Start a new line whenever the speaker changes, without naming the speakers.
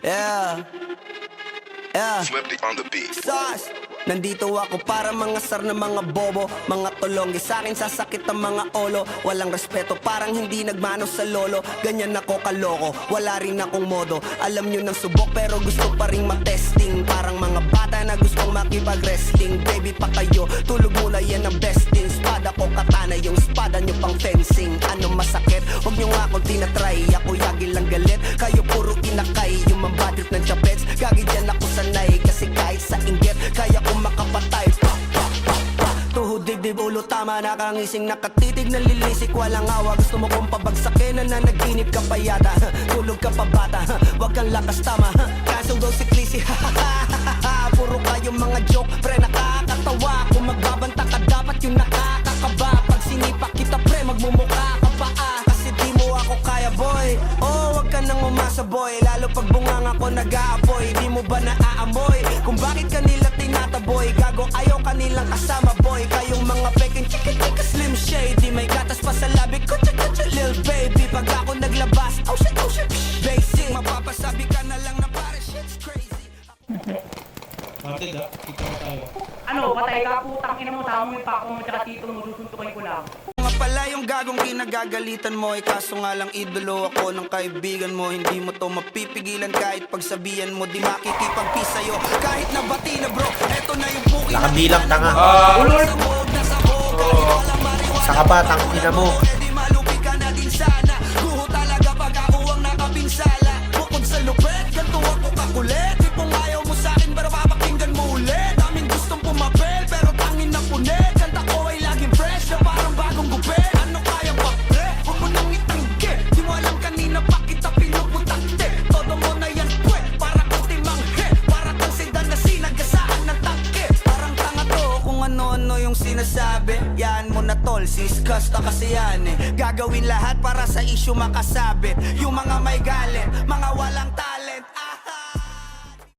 Yeah. Yeah.
Flippy on the beat.
Sauce. Nandito ako para mangasar ng mga bobo, mga tulonggi sa akin sasakit ang mga olo. Walang respeto, parang hindi nagmano sa lolo. Ganyan ako kaloko, wala rin akong modo. Alam nyo ng subok pero gusto pa rin matesting. Parang mga bata na gustong makipag-wrestling. Baby pa kayo, tulog muna yan ang besting. Spada ko katana, yung spada nyo pang fencing. Ano masakit? Huwag nyo nga akong tinatry. Ako yagi lang galit, kayo puro inakay. Yung mambadrit ng chapets, gagi dyan ako sanay. Kasi kahit sa inggit, kaya ko makapatay. Tuhod, dibdib, ulo, tama. Nakangising, nakatitig, nalilisik. Walang awa, gusto mo kong pabagsakin. Nananaginip ka pa yata. Tulog ka pa bata, wag kang lakas tama. Kaso daw si Clissy, puro kayong mga joke, pre nakakatawa. Kung magbabanta ka dapat yung nakakakaba. Pag sinipa kita pre, magmumukha ka pa kasi di mo ako kaya boy. Oh, wag ka nang umasa boy. Lalo pag bunganga ko nag-aapoy. Di mo ba naaamoy kung bakit kanila tinataboy? Gago ayaw kanilang kasama boy. Kayong mga peking chika-chika slim shady. May gatas pa sa labi ko, chika-chika lil baby. Pag ako naglabas, oh shit, basic. Mapapasabi ka na lang na pare shit's crazy.
Bakit kita mo tayo.
Ano, patay ka, putang ina mo, tama mo yung pako mo, tsaka tito mo, susuntukin ko lang.
Nga pala yung gagong kinagagalitan mo. Kaso nga lang idolo ako ng kaibigan mo. Hindi mo to mapipigilan kahit pagsabihan mo. Di makikipagpis sa'yo kahit nabati na bro. Eto na yung puki.
Nakabilang tanga. Saka pa, tangina mo.
Di malupi ka na din sana. Guho talaga pag ako ang nakapinsala. Bukod sa lupet, ganito ako kakulit. Di pong ayaw mo sa'kin pero papakinggan mo ulit. Daming gustong pumapel pero tangin na punit. Kanta ko ay laging fresh na parang bagong gupit. Ano kaya pa pre? Huwag mo nang itingge. Di mo alam kanina pa kita pinuputakte. Todo mo na yan pwe. Para kang timanghe. Para kang sedan na sinagasaan ng tangke. Parang tanga to kung ano-ano yung sinasabi. Yan mo na tol, siskasta kasi yan Gagawin lahat para sa issue makasabit. Yung mga may galit, mga walang talent.